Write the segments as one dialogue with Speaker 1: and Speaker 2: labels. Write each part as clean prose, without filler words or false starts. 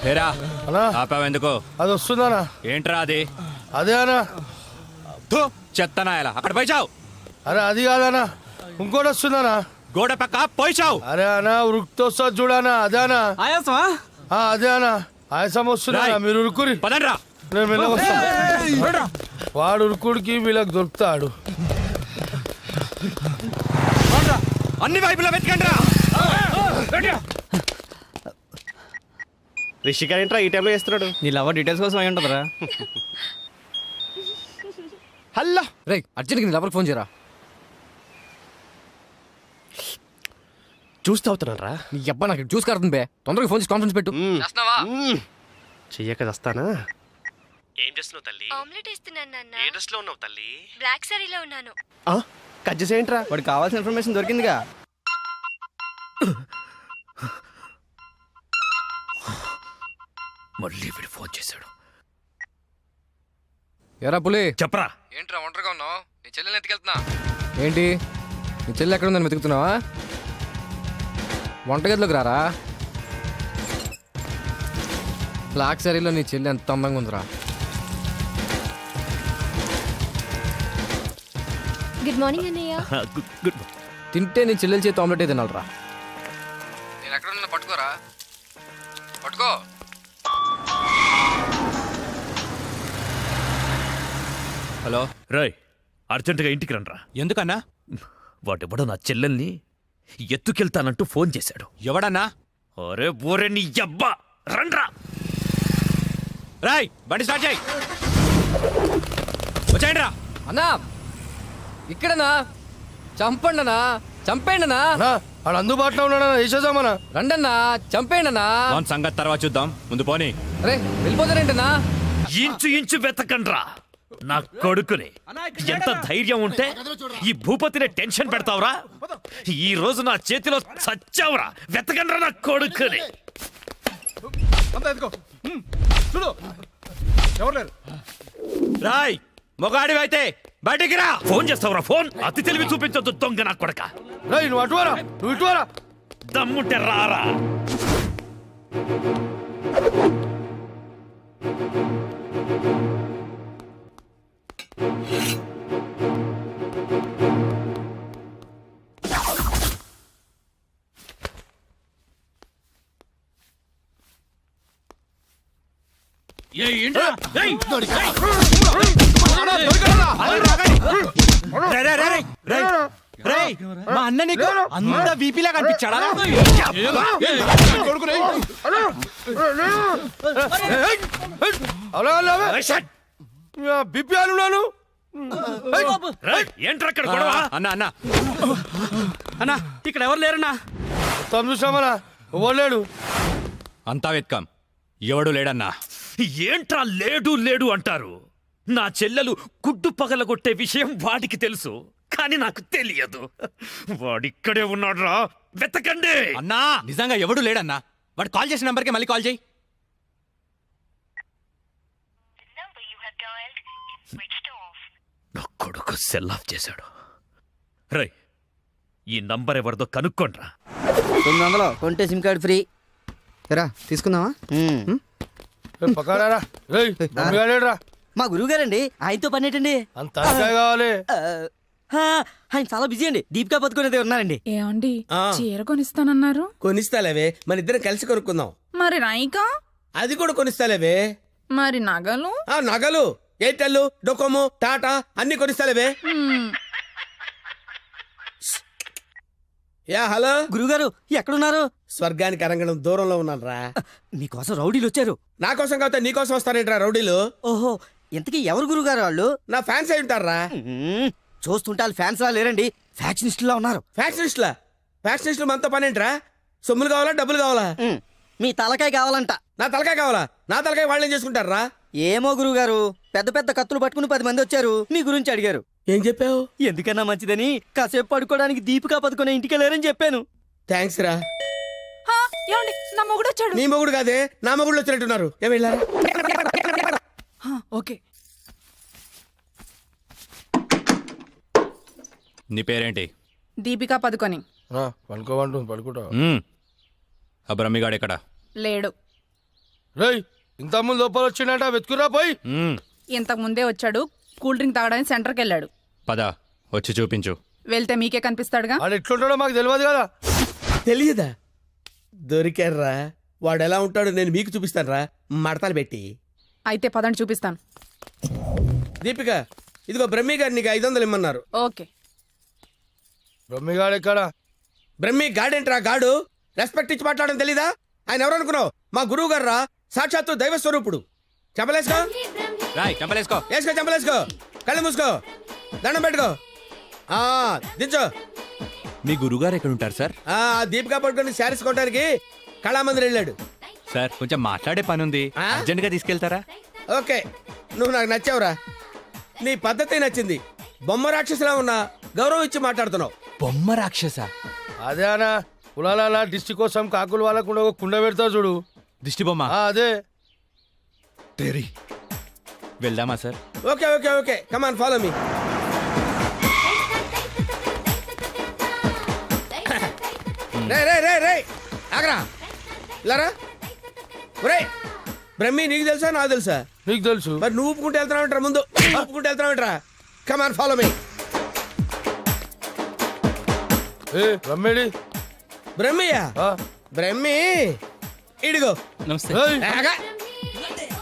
Speaker 1: Hera
Speaker 2: అన్నా
Speaker 1: ఆపావెందుకు?
Speaker 2: అది వస్తుందనా?
Speaker 1: ఏంట్రా అది?
Speaker 2: అదే అనా.
Speaker 1: చెత్తనా ఎలా అక్కడ పోయిచావు?
Speaker 2: అరే అది కాదనా, ఇంకోటి వస్తుందనా.
Speaker 1: గోడ పక్క పోయిచావు.
Speaker 2: అరే అనా ఉరుకుతో వస్తుంది చూడనా, అదే అనా.
Speaker 3: ఆయాసమా?
Speaker 2: అదే అనా, ఆయాసం వస్తుందా? మీరు ఉరుకురి,
Speaker 1: పదండ్రా.
Speaker 2: నేను మెల్లగా వస్తా. వాడు ఉరుకుడికి వీళ్ళకి దొరుకుతాడు.
Speaker 1: అన్ని వైపులా వెతకండ్రా.
Speaker 4: రిషిగారు ఏంట్రా ఈ టైంలో చేస్తున్నాడు?
Speaker 3: నీ లవర్ డీటెయిల్స్ కోసం అయి ఉంటుందిరా.
Speaker 4: హలో
Speaker 5: రేయ్ అర్జెంట్గా నీ లవర్కి ఫోన్ చేయరా.
Speaker 4: చూస్తూ అవుతున్నారా?
Speaker 5: నీ అబ్బా నాకు జ్యూస్ కారుతుంది బే. తొందరగా ఫోన్ చేసి కాన్ఫరెన్స్ పెట్టు.
Speaker 4: చెయ్యక వస్తానా? ఏం చేస్తున్నావు తల్లి?
Speaker 6: ఆమ్లెట్ ఇస్తున్నాను నాన్న.
Speaker 4: ఏ డ్రెస్ లో ఉన్నావు తల్లి?
Speaker 6: బ్లాక్ సారీలో ఉన్నాను.
Speaker 4: కట్ చేసేయంట్రా.
Speaker 3: వాడికి కావాల్సిన ఇన్ఫర్మేషన్ దొరికిందిగా.
Speaker 1: మళ్ళీ వీడు ఫోన్ చేశాడు.
Speaker 5: ఎరా పులి
Speaker 1: చెప్పరా.
Speaker 5: ఏంట్రా ఒంటరిగా ఉన్నావు? నీ చెల్లెని ఎత్తుకెళ్తున్నా. ఏంటి నీ చెల్లె ఎక్కడ ఉందని వెతుకుతున్నావా? వంటగదిలోకి రారా. బ్లాక్ సారీలో నీ చెల్లి ఎంత అందంగా ఉందిరా.
Speaker 6: గుడ్ మార్నింగ్ అన్నయ్య.
Speaker 1: గుడ్.
Speaker 5: తింటే నీ చెల్లెల చేతి ఆమ్లెట్ తినాలరా. నేను ఎక్కడ ఉన్నా పట్టుకోరా. పట్టుకో.
Speaker 1: హలో
Speaker 7: రాయ్ అర్జెంటుగా ఇంటికి రండ్రా.
Speaker 1: ఎందుకన్నా?
Speaker 7: వాడెవడో నా చెల్లెల్ని ఎత్తుకెళ్తానంటూ ఫోన్ చేశాడు.
Speaker 1: ఎవడన్నా?
Speaker 7: అరే బోరే నీ అబ్బా రండ్రా.
Speaker 1: రాయ్ బండి స్టార్ట్ చేయి. వచ్చాయండ్రా.
Speaker 5: అన్నా ఇక్కడనా? చంపండనా, చంపేయండనా.
Speaker 2: వాడు అందుబాటులో ఉన్నాడన్నా, వేసేద్దామన్నా.
Speaker 5: రండన్నా, చంపేయండనా.
Speaker 1: వాన్ సంగతి తర్వాత చూద్దాం, ముందు పోనీ.
Speaker 5: అరే వెళ్ళిపోతారేంటన్నా?
Speaker 7: ఇంచు ఇంచు వెతకండ్రా నా కొడుకుని. ఎంత ధైర్యం ఉంటే ఈ భూపతిని టెన్షన్ పెడతావురా? ఈ రోజు నా చేతిలో చచ్చావురా. వెతకండ్రా నా కొడుకుని.
Speaker 1: రాయ్ మొగాడివైతే బయటికి రా.
Speaker 7: ఫోన్ చేస్తావురా ఫోన్? అతి తెలివి చూపించొద్దు దొంగ నా కొడక.
Speaker 2: రేయ్ నువ్వు అటువారా, నువ్వు ఇటువారా.
Speaker 7: దమ్ముంటే రారా.
Speaker 3: మా అన్న నీకు అంత వీపీలా కనిపించాడా?
Speaker 2: బిపి అనున్నాను.
Speaker 7: ఏంట్రా అక్కడ గొడవ?
Speaker 1: అన్నా అన్నా
Speaker 3: అన్నా ఇక్కడ ఎవరు లేరన్నా.
Speaker 2: చూసామన్నా, ఇవ్వలేడు.
Speaker 1: అంతా వెతకాం, ఎవడు లేడన్నా.
Speaker 7: ఏంట్రా లేడు లేడు అంటారు? నా చెల్లెలు గుడ్డు పగలగొట్టే విషయం వాడికి తెలుసు, కానీ నాకు తెలియదు. వాడిక్కడే ఉన్నాడ్రా, వెతకండి.
Speaker 1: అన్నా నిజంగా ఎవడు లేడన్నా. వాడు కాల్ చేసిన నంబర్కి మళ్ళీ కాల్ చేయి.
Speaker 7: నా కొడుకు సెల్ ఆఫ్ చేశాడు. రై ఈ నంబర్ ఎవరిదో కనుక్కోండ్రా.
Speaker 3: 900 కొంటే సిమ్ కార్డ్ ఫ్రీ.
Speaker 8: రా తీసుకుందామా?
Speaker 2: పక్కరా. రేయ్ రా.
Speaker 3: మా గురువు గారండి, ఆయనతో పని ఏంటండి?
Speaker 2: అంత కావాలి.
Speaker 3: ఆయన చాలా బిజీ అండి. దీపికా పదుకునేది ఉన్నారండి.
Speaker 9: ఏమండి చీర కొనిస్తానన్నారు?
Speaker 10: కొనిస్తాలేవే, మన ఇద్దరం కలిసి కొనుక్కుందాం.
Speaker 9: మరి రాయికా?
Speaker 10: అది కూడా కొనిస్తాలేవే.
Speaker 9: మరి నగలు?
Speaker 10: నగలు ఎయిర్టెల్, డొకోమో, టాటా అన్ని కొనిస్తాలేవే. యా హలో
Speaker 3: గురుగారు ఎక్కడున్నారు?
Speaker 10: స్వర్గానికి అరంగడం దూరంలో ఉన్నాను రా.
Speaker 3: మీకోసం రౌడీలు వచ్చారు.
Speaker 10: నా కోసం కాకపోతే నీ కోసం వస్తారేంట్రా రౌడీలు?
Speaker 3: ఓహో, ఇంతకీ ఎవరు గురుగారు వాళ్ళు?
Speaker 10: నా ఫ్యాన్స్ అయి ఉంటారా?
Speaker 3: చూస్తుంటే వాళ్ళు ఫ్యాన్స్ లా లేరండి, ఫ్యాక్షనిస్టులా ఉన్నారు.
Speaker 10: ఫ్యాక్షనిస్టులా? ఫ్యాక్షనిస్టులు మనతో పని ఏంట్రా? సొమ్ములు కావాలా, డబ్బులు కావాలా?
Speaker 3: మీ తలకాయ కావాలంట.
Speaker 10: నా తలకాయ కావాలా? నా తలకాయ వాళ్ళేం చేసుకుంటారా?
Speaker 3: ఏమో గురుగారు, పెద్ద పెద్ద కత్తులు పట్టుకుని 10 మంది వచ్చారు, మీ గురించి అడిగారు.
Speaker 10: ఏం చెప్పావు?
Speaker 3: ఎందుకన్నా మంచిదని కాసేపు పడుకోవడానికి దీపికా పదుకునే ఇంటికి లేరని చెప్పాను.
Speaker 10: థ్యాంక్స్ రా.
Speaker 9: ఏమండి నా మొగుడు వచ్చాడు.
Speaker 10: నీ మొగుడు కాదే, నా మొగుడు వచ్చినట్టున్నారు. ఏం వెళ్ళారా?
Speaker 9: ఓకే.
Speaker 1: నీ పేరేంటి?
Speaker 9: దీపికా పదుకొని.
Speaker 2: పడుకోమంటుంది, పడుకుంటా.
Speaker 1: ఆ బ్రహ్మిగాడు ఎక్కడ?
Speaker 9: లేడు.
Speaker 2: రేయ్ ఇంత ముందు లోపల వచ్చిండట వెతుకురా పోయి.
Speaker 9: ఇంతకు ముందే వచ్చాడు, కూల్ డ్రింక్ తాగడానికి సెంటర్కి వెళ్ళాడు.
Speaker 1: పద వచ్చి చూపించు.
Speaker 9: వెళ్తే మీకే కనిపిస్తాడుగా.
Speaker 2: వాడు ఎట్లుంటాడో మాకు తెలియదు కదా.
Speaker 10: తెలియదా? దొరికారా? వాడు ఎలా ఉంటాడో నేను మీకు చూపిస్తాను రా, మడతలు పెట్టి.
Speaker 9: అయితే పదండి చూపిస్తాను.
Speaker 10: దీపిక, ఇదిగో బ్రహ్మి గారు నీకు 500 ఇమ్మన్నారు.
Speaker 9: ఓకే.
Speaker 2: బ్రహ్మిగాడు ఎక్కడ?
Speaker 10: బ్రహ్మి గాడేంట్రా గాడు? రెస్పెక్ట్ ఇచ్చి మాట్లాడడం తెలీదా? ఆయన ఎవరు అనుకున్నావు? మా గురువు గారు రా, సాక్షాత్తు దైవ స్వరూపుడు. చెప్పలేసుకో,
Speaker 1: రాయ్ చంపలేసుకో.
Speaker 10: వేసుకో, చెప్పలేసుకో, కళ్ళు మూసుకో, దండం పెట్టుకో, దించో.
Speaker 1: మీ గురుగారు ఎక్కడ ఉంటారు సార్?
Speaker 10: దీపిక పట్టుకొని శారీస్ కొట్టడానికి కళామందిర్ వెళ్ళాడు.
Speaker 1: సార్ కొంచెం మాట్లాడే పని ఉంది,
Speaker 10: ఆ?
Speaker 1: అర్జెంట్ గా తీసుకెళ్తారా?
Speaker 10: ఓకే, నువ్వు నాకు నచ్చావురా. నీ పద్ధతి నచ్చింది. బొమ్మ రాక్షసులా ఉన్నా గౌరవం ఇచ్చి మాట్లాడుతున్నావు.
Speaker 1: బొమ్మ రాక్షస?
Speaker 2: అదే అనా కులాల దిష్టి కోసం కాకులు వాళ్ళకుండా ఒక కుండ పెడతా చూడు.
Speaker 1: దిష్టి బొమ్మ?
Speaker 2: అదే.
Speaker 1: తెరి వెళ్దామా sir?
Speaker 10: Okay okay okay, come on follow me. రే రే రే రే ఆగరా, ఇలారా. ఒరే బ్రహ్మి, నీకు తెలుసా నాకు తెలుసా?
Speaker 2: నీకు తెలుసు.
Speaker 10: మరి నువ్వు ఊపుకుంటూ వెళ్తున్నావు ముందు, ఊపుకుంటూ వెళ్తున్నావు. Come on follow me.
Speaker 2: ఏ బ్రహ్మేడి?
Speaker 10: బ్రహ్మియా? బ్రహ్మి ఇడిగో.
Speaker 2: ఏయ్,
Speaker 10: ఆగా.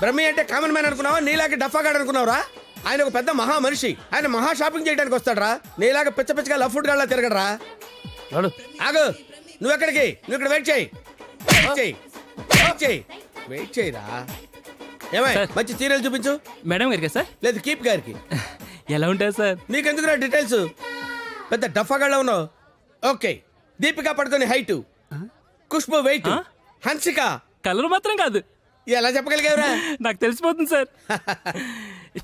Speaker 10: బ్రహ్మి అంటే కామన్ మ్యాన్ అనుకున్నావా? నీలాగా డఫాగాడు అనుకున్నావురా? ఆయన ఒక పెద్ద మహా మనిషి. ఆయన మహా షాపింగ్ చేయడానికి వస్తాడరా. నీలాగా పిచ్చ పిచ్చగా లఫ్ ఫుడ్ గాళ్ళ తిరగడరా.
Speaker 2: నడు.
Speaker 10: ఆగు, నువ్వెక్కడికి? నువ్వు ఇక్కడ వెయిట్ చేయి, వెయిట్ చేయి, వెయిట్ చేయి, వెయిట్ చేయరా. ఏమై మంచి సీరియల్ చూపించు.
Speaker 5: మేడం గారికి సార్?
Speaker 10: లేదు కీప్ గారికి.
Speaker 5: ఎలా ఉంటుంది సార్?
Speaker 10: నీకెందుకురా డీటెయిల్స్? పెద్ద డఫాగాళ్ళ ఉన్నావు. Okay, Deepika Padukone height, Khushbu weight, Hansika
Speaker 5: colour మాత్రం కాదు.
Speaker 10: ఎలా చెప్పగలిగావురా?
Speaker 5: నాకు తెలిసిపోతుంది సార్.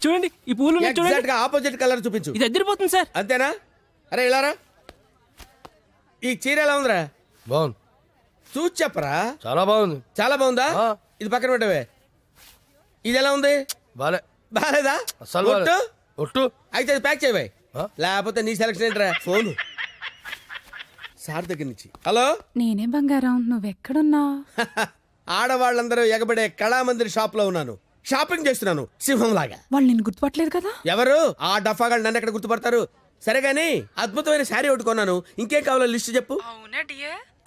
Speaker 5: చూడండి ఈ పూలు ఉన్నాయి చూడండి.
Speaker 10: ఎగ్జాక్ట్ గా ఆపోజిట్ కలర్ చూపించు.
Speaker 5: ఇది అదిరిపోతుంది సార్.
Speaker 10: అంతేనా? అరే ఇలారా. ఈ చీర ఎలా ఉందిరా?
Speaker 2: బాగుంది.
Speaker 10: చూసి చెప్పరా.
Speaker 2: చాలా బాగుంది.
Speaker 10: చాలా బాగుందా?
Speaker 2: ఆ.
Speaker 10: ఇది పక్కన పెట్టవే. ఇది ఎలా ఉంది?
Speaker 2: బాలే.
Speaker 10: బాలేదా?
Speaker 2: అసలు బాలే.
Speaker 10: ఒట్టు?
Speaker 2: ఒట్టు.
Speaker 10: అయితే అది ప్యాక్ చేయవే.
Speaker 2: ఆ?
Speaker 10: లేకపోతే నీ సెలక్షన్ ఏంట్రా? ఫోను సార్ దగ్గర నుంచి. హలో.
Speaker 9: నేనే బంగారం, నువ్వెక్కడున్నా?
Speaker 10: ఆడవాళ్ళందరూ ఎగబడే కళామందిర్ షాప్ లో ఉన్నాను. షాపింగ్ చేస్తున్నాను సింహం లాగా.
Speaker 9: వాళ్ళు నిన్ను గుర్తుపట్టలేదు కదా?
Speaker 10: ఎవరు? ఆ డఫాగాళ్ళు నన్ను ఎక్కడ గుర్తుపడతారు? సరే గానీ అద్భుతమైన శారీ ఒకటి కొన్నాను. ఇంకేం కావాలో లిస్ట్ చెప్పు.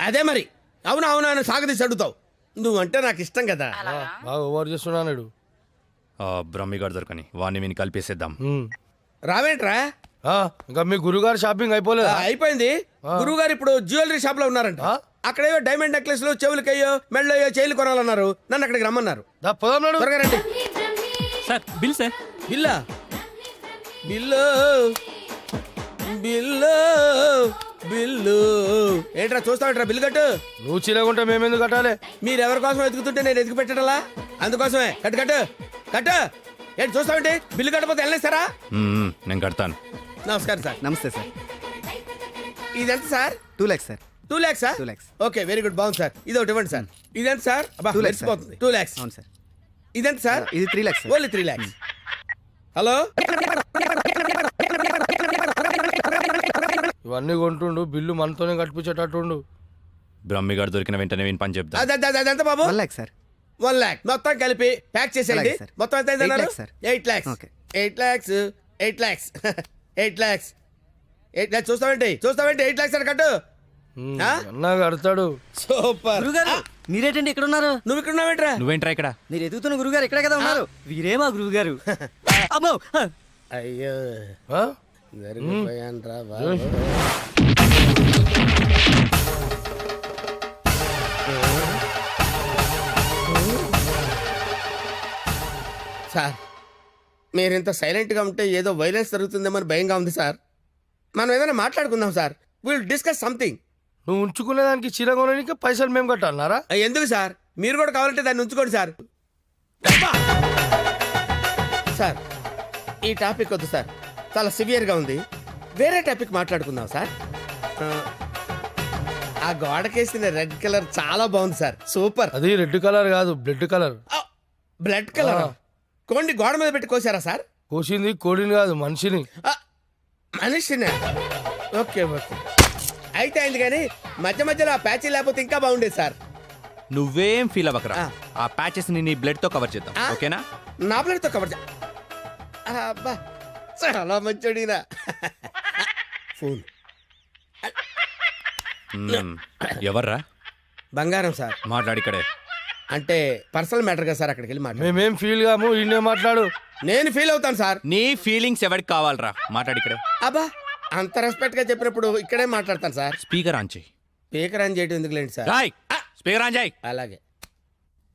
Speaker 10: అదే మరి. అవునా అవునా అని సాగదీసి అడుగుతావు. నువ్వంటే నాకు ఇష్టం కదా.
Speaker 2: బాగా ఓవర్ చేస్తున్నాడు.
Speaker 1: బ్రహ్మిగాడు దొరకని వాడిని విని కలిపేసేద్దాం.
Speaker 10: రావేంట్రా?
Speaker 2: ఇంకా మీ గురుగారు షాపింగ్ అయిపోలేదా?
Speaker 10: అయిపోయింది. గురువు గారు ఇప్పుడు జ్యువెలరీ షాప్ లో ఉన్నారంట. అక్కడేవో డైమండ్ నెక్లెస్ లు, చెవులకయ్యో మెళ్ళయ్యో చైలు కొనాలన్నారు. నన్ను అక్కడికి రమ్మన్నారు.
Speaker 2: పోదాం నాడు.
Speaker 10: త్వరగా రండి.
Speaker 5: Sir bill sir.
Speaker 10: బిల్లా? బిల్లు బిల్లు బిల్లు ఏంట్రా చూస్తావేంట్రా? బిల్లు కట్టు.
Speaker 2: నువ్వు చిరగుంటే మేమెందుకు కట్టాలి?
Speaker 10: మీరు ఎవరి కోసం ఎదుగుతుంటే నేను ఎదుగు పెట్టడలా? అందుకోసమే. కట్టు కట్టు కట్టు. ఏంటి చూస్తావేంటి? బిల్లు కట్టకపోతే వెళ్ళేస్తారా?
Speaker 1: నేను కడతాను.
Speaker 10: నమస్కారం సార్.
Speaker 8: నమస్తే సార్.
Speaker 10: ఇదెంత sir?
Speaker 8: 2 lakhs sir.
Speaker 10: 2 lakhs sir?
Speaker 8: 2 lakhs.
Speaker 10: Okay, very good, బాగుంది సార్. ఇది ఒకటి ఇవ్వండి సార్. ఇదెంత సార్?
Speaker 8: 2 lakhs sir.
Speaker 10: 2 lakhs.
Speaker 8: అవును సార్.
Speaker 10: ఇదెంత సార్?
Speaker 8: ఇది 3 lakhs sir.
Speaker 10: Only 3 lakhs. Hello.
Speaker 2: ఇవన్నీ కొంటుండు, బిల్లు మనతోనే కట్టించేటట్టుండు.
Speaker 1: బ్రహ్మిగాడు దొరికిన వెంటనే విని పని చెప్తా.
Speaker 10: అదెంత బాబు?
Speaker 8: 1 lakh సార్.
Speaker 10: 1 lakh మొత్తం కలిపి ప్యాక్ చేసేయండి.
Speaker 8: అలాగే సార్.
Speaker 10: మొత్తం ఎంత
Speaker 8: 8 lakhs sir.
Speaker 10: 8 lakhs.
Speaker 8: Okay.
Speaker 10: 8 lakhs. 8 lakhs. 8 lakhs. 8 lakhs. చూస్తావేంటి 8 lakhs అని కట్టు. ఆ?
Speaker 2: అన్నా కడతాడు.
Speaker 10: సూపర్.
Speaker 3: గురుగారు మీరేటండి ఇక్కడ ఉన్నారు?
Speaker 10: నువ్వు ఇక్కడ ఉన్నావేంట్రా?
Speaker 1: నువ్వేంట్రా ఇక్కడ?
Speaker 3: మీరు ఎదుగుతున్న గురుగారు ఇక్కడే కదా ఉన్నారు. వీరే మా గురుగారు. అమ్మో.
Speaker 10: అయ్యో
Speaker 2: ఆ?
Speaker 10: జరిగిపోయాన్రా బాబు. సార్, మీరింత సైలెంట్గా ఉంటే ఏదో వైలెన్స్ జరుగుతుందేమని భయంగా ఉంది సార్. మనం ఏదైనా మాట్లాడుకుందాం సార్. Will discuss something.
Speaker 2: నువ్వు ఉంచుకునే దానికి చీర కొనడానికి పైసలు మేము కట్టాలన్నారా?
Speaker 10: ఎందుకు సార్? మీరు కూడా కావాలంటే దాన్ని ఉంచుకోండి సార్. అబ్బా! సార్, ఈ టాపిక్ వద్దు సార్, చాలా సివియర్గా ఉంది. వేరే టాపిక్ మాట్లాడుకుందాం సార్. ఆ గోడకేసిన రెడ్ కలర్ చాలా బాగుంది సార్. సూపర్.
Speaker 2: అది రెడ్ కలర్ కాదు, బ్లడ్ కలర్.
Speaker 10: Blood colour. కోండి గోడ మీద పెట్టి కోసారా సార్?
Speaker 2: కోసింది కోడిని కాదు, మనిషిని.
Speaker 10: మనిషినా? ఓకే ఓకే, అయితే అయింది. కానీ మధ్య మధ్యలో ఆ ప్యాచీ లేకపోతే ఇంకా బాగుండేది సార్.
Speaker 1: నువ్వేం ఫీల్ అవ్వకరా.
Speaker 10: ఆ.
Speaker 1: ఆ ప్యాచెస్ ని నీ బ్లడ్ తో కవర్ చేద్దాం,
Speaker 10: ఆ?
Speaker 1: ఓకేనా?
Speaker 10: నా ప్లేట్తో కవర్ చే అబ్బా చాలా మంచోడినా ఫోన్
Speaker 1: ఎవర్రా
Speaker 10: బంగారం సార్.
Speaker 1: మాట్లాడిక్కడే?
Speaker 10: అంటే పర్సనల్ మ్యాటర్ కదా సార్, అక్కడికి వెళ్ళి మాట్లాడు.
Speaker 2: మేమేం ఫీల్ కాము ఈయనే మాట్లాడు.
Speaker 10: నేను ఫీల్ అవుతాను సార్.
Speaker 1: నీ ఫీలింగ్స్ ఎవరికి కావాలరా? మాట్లాడిక్కడే.
Speaker 10: అబ్బా అంత రెస్పెక్ట్ గా చెప్పినప్పుడు ఇక్కడే మాట్లాడతాను సార్.
Speaker 1: స్పీకర్ ఆన్ చేయి.
Speaker 10: స్పీకర్ అని చేయడం ఎందుకులేండి సార్.
Speaker 1: రాయ్ స్పీకర్ ఆన్ చేయి.
Speaker 10: అలాగే.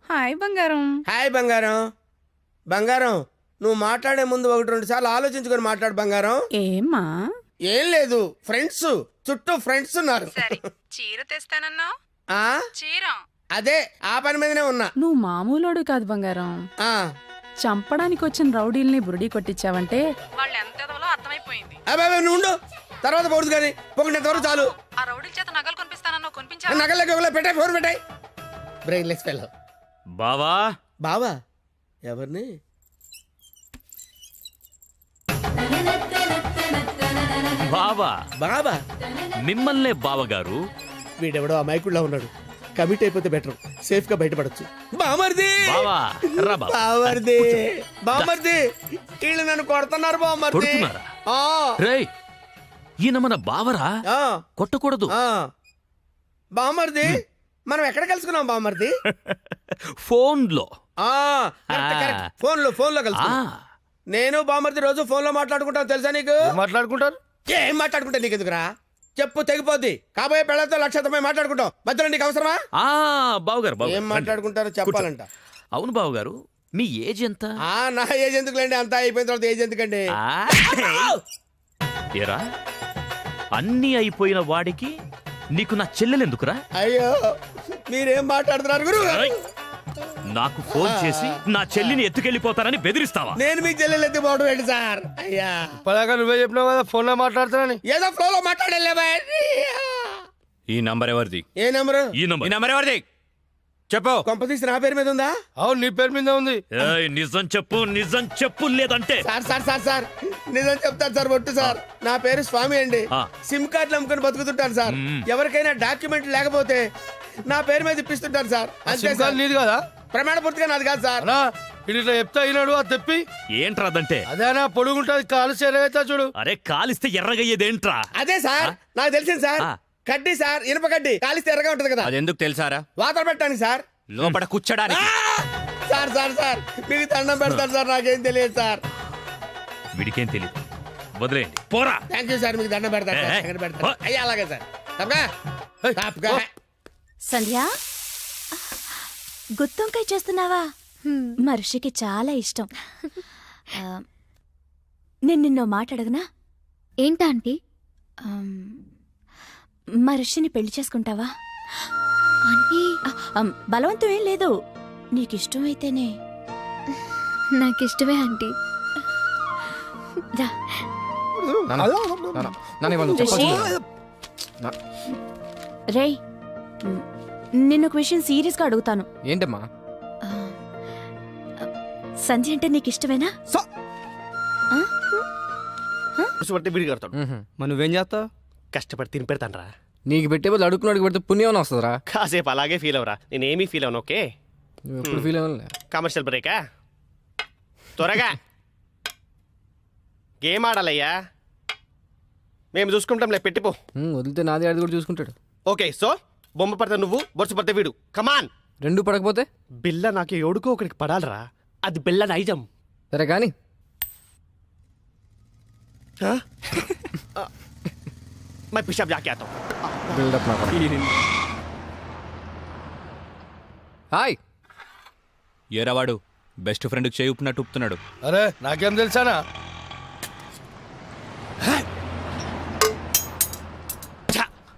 Speaker 9: హాయ్ బంగారం.
Speaker 10: హాయ్ బంగారం. బంగారం నువ్వు మాట్లాడే ముందు 1-2 సార్లు ఆలోచించుకొని మాట్లాడు బంగారం.
Speaker 9: ఏమ్మా?
Speaker 10: ఏం లేదు, ఫ్రెండ్స్ చుట్టూ ఫ్రెండ్స్ ఉన్నారు.
Speaker 9: చీర తెస్తానన్నావు.
Speaker 10: ఆ
Speaker 9: చీర
Speaker 10: అదే ఆ పని మీదనే ఉన్నా.
Speaker 9: నువ్వు మామూలోడు కాదు బంగారం.
Speaker 10: ఆ
Speaker 9: చంపడానికి వచ్చిన రౌడీల్ని బురుడి కొట్టించావంటే వాళ్ళు ఎంత ఎదవలో అర్థమైపోయింది.
Speaker 10: అబ్బాయి నువ్వు ఉండు, తర్వాత పోడుదు కానీ పొగినంతవరకు చాలు.
Speaker 9: ఆ రౌడీల చేత నగలు కొనిపిస్తానన్నావు, కొనిపించావా?
Speaker 10: నగలకి పెట్టాయి, ఫోన్ పెట్టాయి. Brainless fellow.
Speaker 7: బావా
Speaker 10: బావా ఎవరిని?
Speaker 7: బావా
Speaker 10: బాబా
Speaker 7: మిమ్మల్నే బావగారు.
Speaker 10: వీడెవడో అమాయకుడిలా ఉన్నాడు. కమిట్ అయిపోతే బెటర్, సేఫ్ గా బయటపడచ్చు. బామర్ది
Speaker 7: బావా రా బావా.
Speaker 10: బామర్ది బామర్ది వీళ్ళు నన్ను కొడుతున్నారు బామర్ది.
Speaker 7: కొడుతున్నారా?
Speaker 10: ఆ,
Speaker 7: రేయ్ ఈయన మన బావరా,
Speaker 10: ఆ,
Speaker 7: కొట్టకూడదు.
Speaker 10: ఆ. బామర్ది మనం ఎక్కడ కలుసుకున్నాం బామర్ది?
Speaker 7: ఫోన్లో.
Speaker 10: ఆ, కరెక్ట్, కరెక్ట్. ఫోన్ లో కలుసుకున్నాం. నేను బామర్ది రోజు ఫోన్ లో మాట్లాడుకుంటాను, తెలుసా నీకు?
Speaker 2: మాట్లాడుకుంటారు.
Speaker 10: ఏం మాట్లాడుకుంటా నీకు ఎందుకురా? చెప్పు తెగిపోద్ది. కాబోయే పెళ్ళతో లక్షతమై మాట్లాడుకుంటాం, మధ్యలో నీకు అవసరమా?
Speaker 7: బావగారు
Speaker 10: ఏం
Speaker 7: బావగారు, రండి.
Speaker 10: మాట్లాడుకుంటారో చెప్పాలంట.
Speaker 7: అవును బావగారు, మీ ఏజ్ ఎంత?
Speaker 10: ఆ నా ఏజ్ ఎందుకులేండి, అంతా అయిపోయిన తర్వాత ఏజ్ ఎందుకండి?
Speaker 7: ఏరా అన్నీ అయిపోయిన వాడికి నీకు నా చెల్లెలెందుకురా?
Speaker 10: అయ్యో మీరేం మాట్లాడుతున్నారు గురు?
Speaker 7: ఏయ్, నాకు ఫోన్ చేసి నా చెల్లిని ఎత్తుకెళ్ళిపోతానని బెదిరిస్తావా?
Speaker 10: నేను మీకు చెల్లెలు ఎత్తిపోవడం ఏంటి సార్? అయ్యా
Speaker 2: పలాగా నువ్వే చెప్పినావు కదా ఫోన్ లో మాట్లాడుతానని.
Speaker 10: ఏదో ఫ్లో లో మాట్లాడలేవా?
Speaker 1: ఈ నంబర్ ఎవరిది?
Speaker 10: ఏ నెంబరు?
Speaker 7: ఈ
Speaker 1: ఈ
Speaker 7: నంబర్.
Speaker 1: నంబర్ ఎవరిది చెప్పు.
Speaker 10: కొంపతీసి నా పేరు మీద ఉందా?
Speaker 2: అవును నీ పేరు మీద ఉంది.
Speaker 7: ఏయ్, నిజం చెప్పు లేదంటే.
Speaker 10: సార్ నిజం చెప్తాను సార్, ఒట్టు సార్. నా పేరు స్వామి అండి.
Speaker 7: ఆ.
Speaker 10: సిమ్ కార్డులు అమ్ముకొని బతుకుతుంటాను సార్. ఎవరికైనా డాక్యుమెంట్ లేకపోతే నా పేరు మీద ఇప్పిస్తుంటాను సార్. అంతే
Speaker 2: సిమ్
Speaker 10: సార్.
Speaker 2: కార్డు నీది కదా?
Speaker 10: ప్రమాణ పూర్తిగా నాది కాదు సార్.
Speaker 2: అన్నా ఇది ఇట్లా చెప్తా అయినాడు అది తెప్పి.
Speaker 7: ఏంట్రా అదంటే?
Speaker 2: అదేనా పొడుగుంటది కాలు చేరవుతా చూడు.
Speaker 7: అరే కాలిస్తే ఎర్రగయ్యేదేంట్రా?
Speaker 10: అదే సార్ నాకు తెలిసింది సార్.
Speaker 7: ఆ.
Speaker 10: కడ్డీ సార్, ఇనుప కడ్డీ కాలిస్తే ఎర్రగా ఉంటది కదా,
Speaker 1: అది ఎందుకు తెలుసారా?
Speaker 10: వాతలు పెట్టడానికి సార్.
Speaker 1: లోపల కూర్చోడానికి.
Speaker 10: సార్ మీకు దండం పెడతాను సార్, నాకేం తెలియదు సార్.
Speaker 7: వీడికేం తెలియదు, వదిలేయండి పోరా.
Speaker 10: థ్యాంక్ యూ సార్, మీకు దండం పెడతాను సార్.
Speaker 7: ఏ,
Speaker 10: ఎక్కడ పెడతాను?
Speaker 7: ఓ.
Speaker 10: అయ్యా అలాగే సార్. తప్పగా తప్పగా.
Speaker 6: సంధ్య గుత్తొంకాయ చేస్తున్నావా? మా ఋషికి చాలా ఇష్టం. నేను నిన్నో మాట అడగనా? ఏంటా ఆంటీ? మా ఋషిని పెళ్లి చేసుకుంటావా? ఆంటీ బలవంతం ఏం లేదు, నీకిష్టమైతేనే. నాకిష్టమే ఆంటీ. రా. రేయ్ నిన్నొక విషయం సీరియస్గా అడుగుతాను.
Speaker 5: ఏంటమ్మా?
Speaker 6: సంధ్య అంటే నీకు ఇష్టమేనా?
Speaker 4: పట్టి బిడి కడతాడు.
Speaker 8: మరి నువ్వేం చేస్తావు?
Speaker 4: కష్టపడి తిని పెడతానరా.
Speaker 5: నీకు పెట్టే బదులు అడుక్కున్నాడికి పెడితే పుణ్యం వస్తుందిరా.
Speaker 4: కాసేపు అలాగే ఫీల్ అవరా, నేనేమీ ఫీల్ అవను. ఓకే
Speaker 5: నువ్వు ఎప్పుడు ఫీల్ అవ్వలే.
Speaker 4: కమర్షియల్ బ్రేకా? త్వరగా గేమ్ ఆడాలయ్యా, మేము చూసుకుంటాంలే. పెట్టిపో.
Speaker 5: వదిలితే నాది ఆడి కూడా చూసుకుంటాడు.
Speaker 4: ఓకే సో బొమ్మ పడితే నువ్వు, బొరుసు పడితే వీడు. కమాన్.
Speaker 5: రెండు పడకపోతే
Speaker 4: బిల్ల నాకు ఎవడుకో ఒకడికి పడాలరా, అది బిల్ల నైజం.
Speaker 5: సరే కానీ
Speaker 4: मैं पिशाब जाके आता हूँ.
Speaker 5: బిల్డప్ నాకు. హాయ్.
Speaker 1: ఏరావాడు బెస్ట్ ఫ్రెండ్కి చేయి ఉప్పినట్టు ఉప్పుతున్నాడు.
Speaker 2: అరే నాకేం తెలుసానా?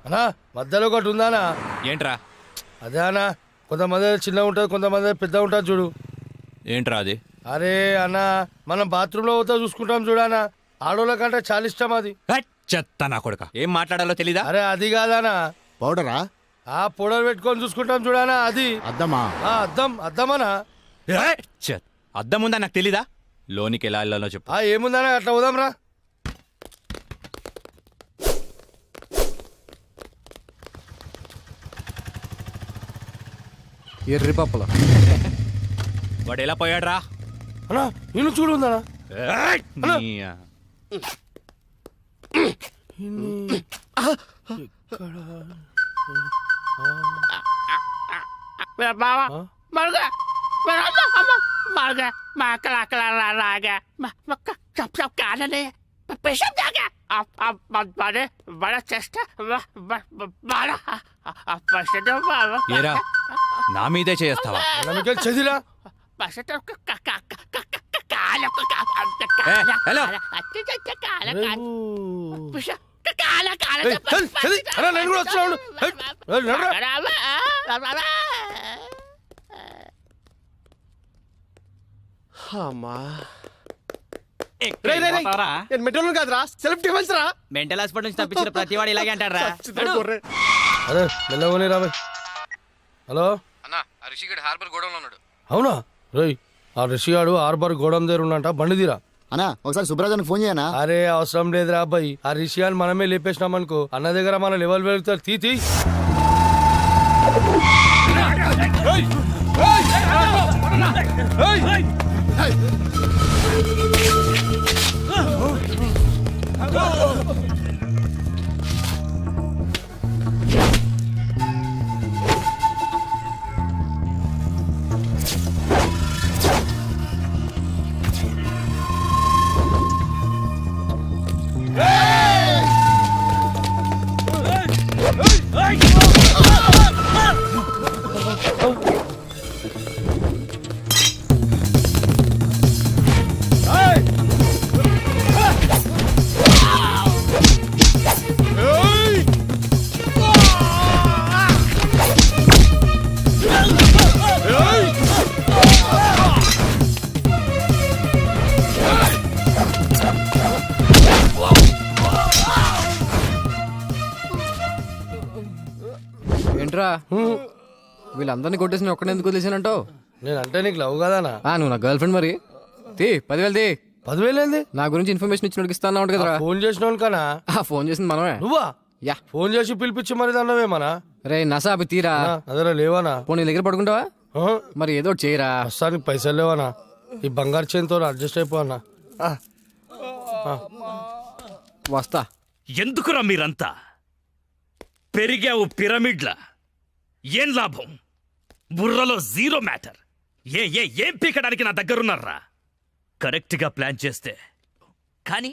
Speaker 2: అన్నా మధ్యలో ఒకటి ఉందానా?
Speaker 1: ఏంట్రా?
Speaker 2: అదే అన్నా, కొంతమంది చిన్నగా ఉంటుంది, కొంతమంది పెద్ద ఉంటుంది చూడు.
Speaker 1: ఏంట్రా అది?
Speaker 2: అరే అన్న మనం బాత్రూంలో పోతా చూసుకుంటాం చూడనా, ఆడోళ్ళ కంటే చాలా ఇష్టం అది.
Speaker 1: హట్! చెత్త నా కొడుక, ఏం మాట్లాడాలో తెలీదా?
Speaker 2: అరే అది కాదానా,
Speaker 11: పౌడరా?
Speaker 2: ఆ పౌడర్ పెట్టుకొని చూసుకుంటాం చూడనా, అది
Speaker 11: అద్దమా?
Speaker 2: అద్దమనా?
Speaker 1: చెత్ అద్దం ఉందా నాకు తెలీదా? లోనికి ఎలా వెళ్ళాలో చెప్పు.
Speaker 2: ఏముందనా, అట్లా పోదాం రా.
Speaker 5: ఎర్రి పప్పుల
Speaker 1: వాడు ఎలా పోయాడ్రా
Speaker 2: అన్నా నేను చూడు ఉందన్నా
Speaker 1: ఏయ్! నీ- ఏరా నా మీదే చేస్తావా
Speaker 2: నమ్మకం చదిరా
Speaker 1: హలో
Speaker 2: నేను కూడా వచ్చాను
Speaker 4: అమ్మా నేను మెట్రోలు కాదురా సెల్ఫ్ డిఫెన్స్ రా.
Speaker 3: మెంటల్ హాస్పిటల్ నుంచి తప్పించిన ప్రతి వాడు ఇలాగే అంటారా
Speaker 2: అరే మెల్లవని రాబోయ్. హలో
Speaker 5: అన్నా రిషిగడ్ హార్బర్ గోడంలో ఉన్నాడు.
Speaker 2: అవునా రోయ్ ఆ రిషిగాడు హార్బర్ గోడం దగ్గర ఉన్నంట బండి తీరా.
Speaker 8: అన్నా ఒకసారి సుబ్రాజానికి ఫోన్ చేయనా?
Speaker 2: అరే అవసరం లేదురా అబ్బాయి, ఆ రిషిగాని మనమే లేపేసినాం అనుకో అన్న దగ్గర మన లెవెల్ వెళ్తారు. తీ
Speaker 5: ఏంట్రా వీళ్ళందరినీ కొట్టేసి నేను ఒక్కడే ఎందుకు వదిలేసానంటావు?
Speaker 2: నేనంటే నీకు లవ్ కదానా?
Speaker 5: నువ్వు నా గర్ల్ ఫ్రెండ్ మరి. తీ 10,000 తీ.
Speaker 2: 10,000 ఏంది?
Speaker 5: నా గురించి ఇన్ఫర్మేషన్ ఇచ్చినోడికి ఇస్తాను కదరా.
Speaker 2: ఫోన్ చేసిన కనా?
Speaker 5: ఫోన్ చేసింది మనమే.
Speaker 2: నువ్వా?
Speaker 5: యా
Speaker 2: ఫోన్ చేసి పిలిపించి మరి దాన్నవేమనా?
Speaker 5: రే నసా అవి తీరా.
Speaker 2: అదరా లేవానా?
Speaker 5: ఫోన్ నీ దగ్గర పడుకుంటావా?
Speaker 2: ఆ?
Speaker 5: మరి ఏదో ఒకటి చేయరా.
Speaker 2: ప్రస్తుతానికి పైసలు లేవనా? ఈ బంగారు చేతితో అడ్జస్ట్ అయిపోవన్నా.
Speaker 5: వస్తా.
Speaker 7: ఎందుకురా మీరంతా పెరిగావు పిరమిడ్లా? ఏం లాభం? బుర్రలో జీరో మ్యాటర్. ఏం పీకడానికి నా దగ్గరున్నారా? కరెక్ట్గా ప్లాన్ చేస్తే కానీ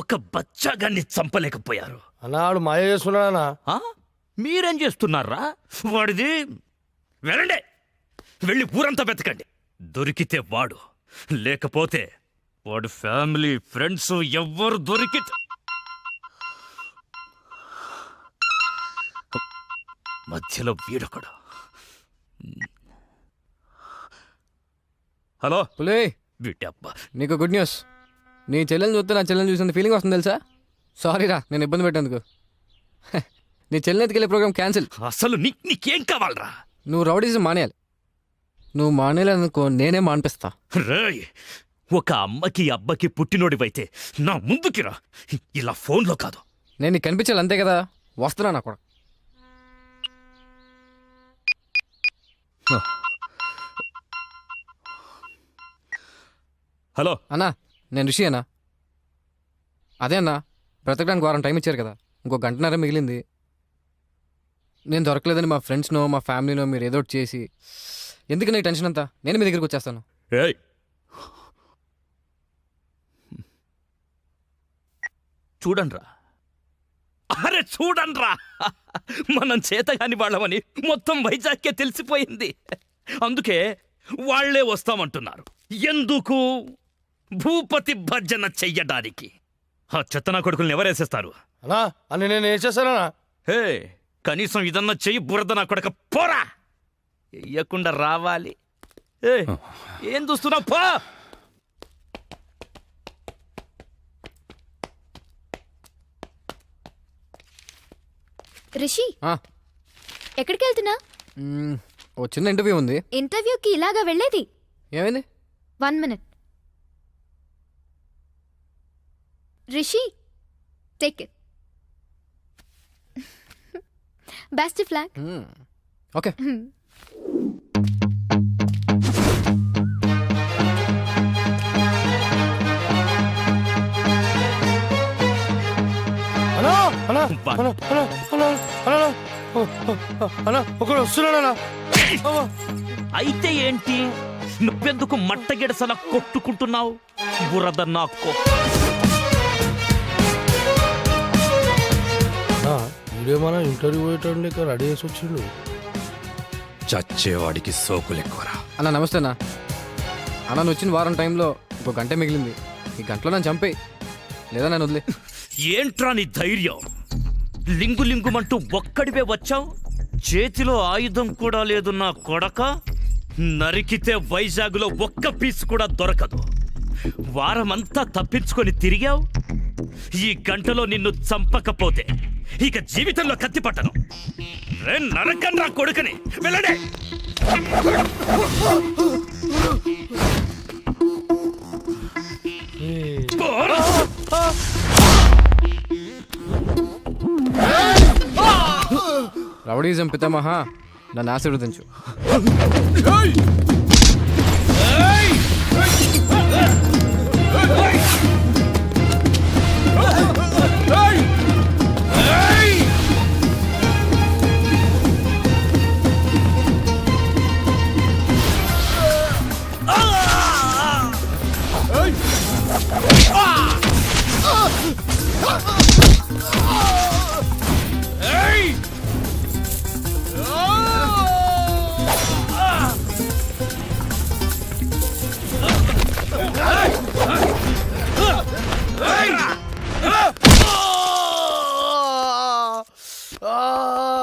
Speaker 7: ఒక బచ్చాగాన్ని చంపలేకపోయారు.
Speaker 2: అన్నా ఆడు మాయ చేస్తున్నాడనా?
Speaker 7: ఆ? మీరేం చేస్తున్నారా? వాడిది వెళ్ళండి, వెళ్ళి ఊరంతా వెతకండి. దొరికితే వాడు, లేకపోతే వాడు ఫ్యామిలీ ఫ్రెండ్స్ ఎవ్వరు దొరికితే మధ్యలో వీడొకడు. హలో
Speaker 5: పులే
Speaker 7: వీటబ్బా,
Speaker 5: నీకు గుడ్ న్యూస్. నీ చెల్లెని చూస్తే నా చెల్లెని చూసిన ఫీలింగ్ వస్తుంది తెలుసా. సారీ రా నేను ఇబ్బంది పెట్టేందుకు. నీ చెల్లెని ఎత్తుకెళ్ళే ప్రోగ్రామ్ క్యాన్సిల్.
Speaker 7: అసలు నీకేం కావాలరా?
Speaker 5: నువ్వు రౌడీజం మానేయాలి. నువ్వు మానేయాలనుకో నేనే మానిపిస్తా.
Speaker 7: రేయ్, ఒక అమ్మకి అబ్బకి పుట్టినోడివైతే నా ముందుకి రా, ఇలా ఫోన్లో కాదు.
Speaker 5: నేను నీకు కనిపించాలి అంతే కదా. వస్తున్నా నా కూడా.
Speaker 7: హలో
Speaker 5: అన్నా నేను రిషి అన్నా. అదే అన్నా బ్రతకడానికి వారం టైం ఇచ్చారు కదా, ఇంకో గంటన్నర మిగిలింది. నేను దొరకలేదని మా ఫ్రెండ్స్నో మా ఫ్యామిలీనో మీరు ఏదో ఒకటి చేసి, ఎందుకు నీ టెన్షన్ అంతా? నేను మీ దగ్గరికి వచ్చేస్తాను.
Speaker 7: ఏయ్, చూడండ్రా, అరే చూడండ్రా, మనం చేతగాని వాళ్ళమని మొత్తం వైజాగ్కే తెలిసిపోయింది. అందుకే వాళ్లే వస్తామంటున్నారు. ఎందుకు? భూపతి భర్జన చెయ్యడానికి. ఆ చెత్తనా కొడుకుల్ని ఎవరేసేస్తారు?
Speaker 2: అన్నా అని నేను ఏం చేశానా?
Speaker 7: హే, కనీసం ఇదన్నా చెయ్యి బురద నా కొడక పోరా. ఎయ్యకుండా రావాలి. ఏం చూస్తున్నావు? పో.
Speaker 6: రిషి
Speaker 5: ఆ,
Speaker 6: ఎక్కడికి వెళ్తున్నా?
Speaker 5: ఓ చిన్న ఇంటర్వ్యూ ఉంది.
Speaker 6: ఇంటర్వ్యూకి ఇలాగా వెళ్ళేది?
Speaker 5: ఏమైంది?
Speaker 6: 1 minute. Rishi take it. Best flag.
Speaker 5: Okay
Speaker 2: అన్నా అన్నా అన్నా అన్నా అన్నా ఒకడు వస్తున్నాడన్నా
Speaker 7: అయితే ఏంటి, నువ్వెందుకు మట్టగిడసలా కొట్టుకుంటున్నావు? బురద నాకు
Speaker 2: వీడియో మన ఇంటర్వ్యూ పోయేటోడు లేక రెడీ చేసి వచ్చిండు.
Speaker 1: చచ్చేవాడికి సోకులెక్కువరా.
Speaker 5: అన్న నమస్తే అన్న. అన్న నువ్వు వచ్చిన వారం టైంలో ఇంకో గంట మిగిలింది. ఈ గంటలో నన్ను చంపేయి, లేదా నన్ను వదిలే.
Speaker 7: ఏంట్రా నీ ధైర్యం? లింగు లింగుమంటూ ఒక్కడివే వచ్చావు, చేతిలో ఆయుధం కూడా లేదు నా కొడక. నరికితే వైజాగ్లో ఒక్క పీస్ కూడా దొరకదు. వారమంతా తప్పించుకొని తిరిగావు. ఈ గంటలో నిన్ను చంపకపోతే ఇక జీవితంలో కత్తి పట్టను. నరకం నా కొడుకుని, వెళ్ళడే.
Speaker 5: రౌడీజం పితామహ, నన్ను ఆశీర్వదించు.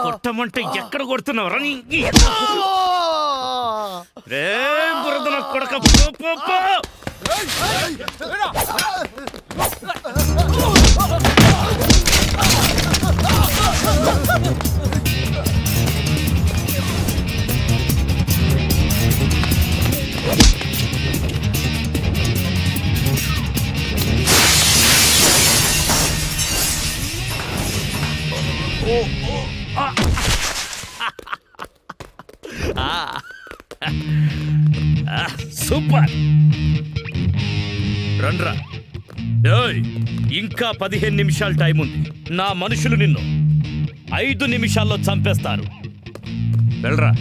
Speaker 7: కొట్టమంటే ఎక్కడ కొడుతున్నావు రా? రే బురద నా కొడక, పో, పో, పో. సూపర్, రండ్రా. ఏయ్, ఇంకా 15 నిమిషాలు టైం ఉంది. నా మనుషులు నిన్ను 5 నిమిషాల్లో చంపేస్తారు. వెళ్ళరా.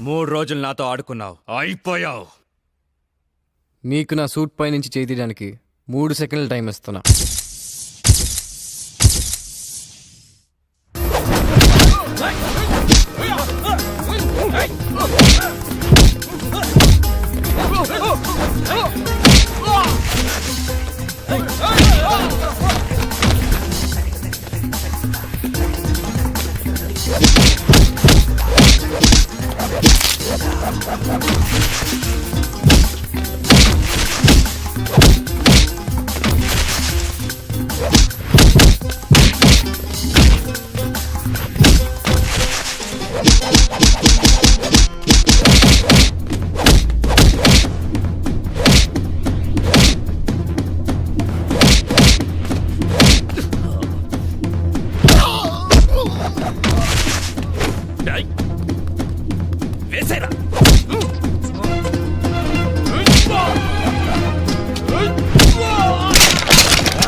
Speaker 1: మూడు రోజులు నాతో ఆడుకున్నావు, అయిపోయావు.
Speaker 5: నీకు నా సూట్ పై నుంచి చేయి తీయడానికి 3 సెకండ్ల టైం ఇస్తున్నా.
Speaker 7: వేసేరా.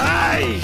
Speaker 7: Hey!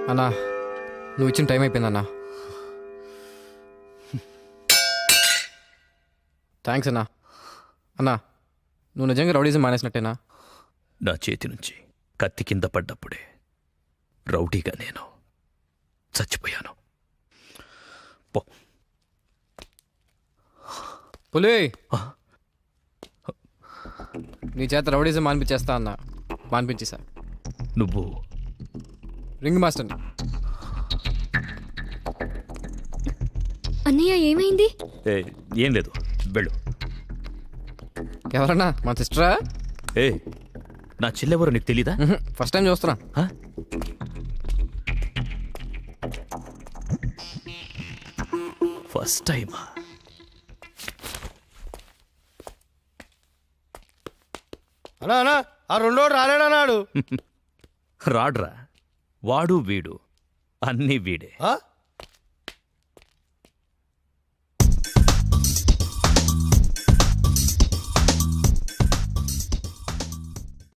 Speaker 5: అన్నా నువ్వు ఇచ్చిన టైం అయిపోయిందన్నా. థ్యాంక్స్ అన్నా. అన్నా నువ్వు నిజంగా రౌడీజం మానేసినట్టేనా?
Speaker 7: నా చేతి నుంచి కత్తి కింద పడ్డప్పుడే రౌడీగా నేను చచ్చిపోయాను. పో.
Speaker 5: పులి నీ చేత రౌడీజం మానిపించేస్తా అన్నా. మానిపించేసా.
Speaker 7: నువ్వు
Speaker 5: రింగ్ మాస్టర్ని.
Speaker 6: అన్నయ్య ఏమైంది?
Speaker 7: ఏం లేదు, వెళ్ళు.
Speaker 5: ఎవరన్నా మా సిస్టరా?
Speaker 7: ఏ నా చెల్లెవరో నీకు తెలీదా?
Speaker 5: ఫస్ట్ టైం చూస్తున్నా.
Speaker 7: హ? ఫస్ట్ టైమా?
Speaker 2: అన్నా అన్నా ఆ రెండోడు రాలేడన్నాడు.
Speaker 7: రాడ్రా, వాడు వీడు అన్నీ వీడే.
Speaker 2: ఆ?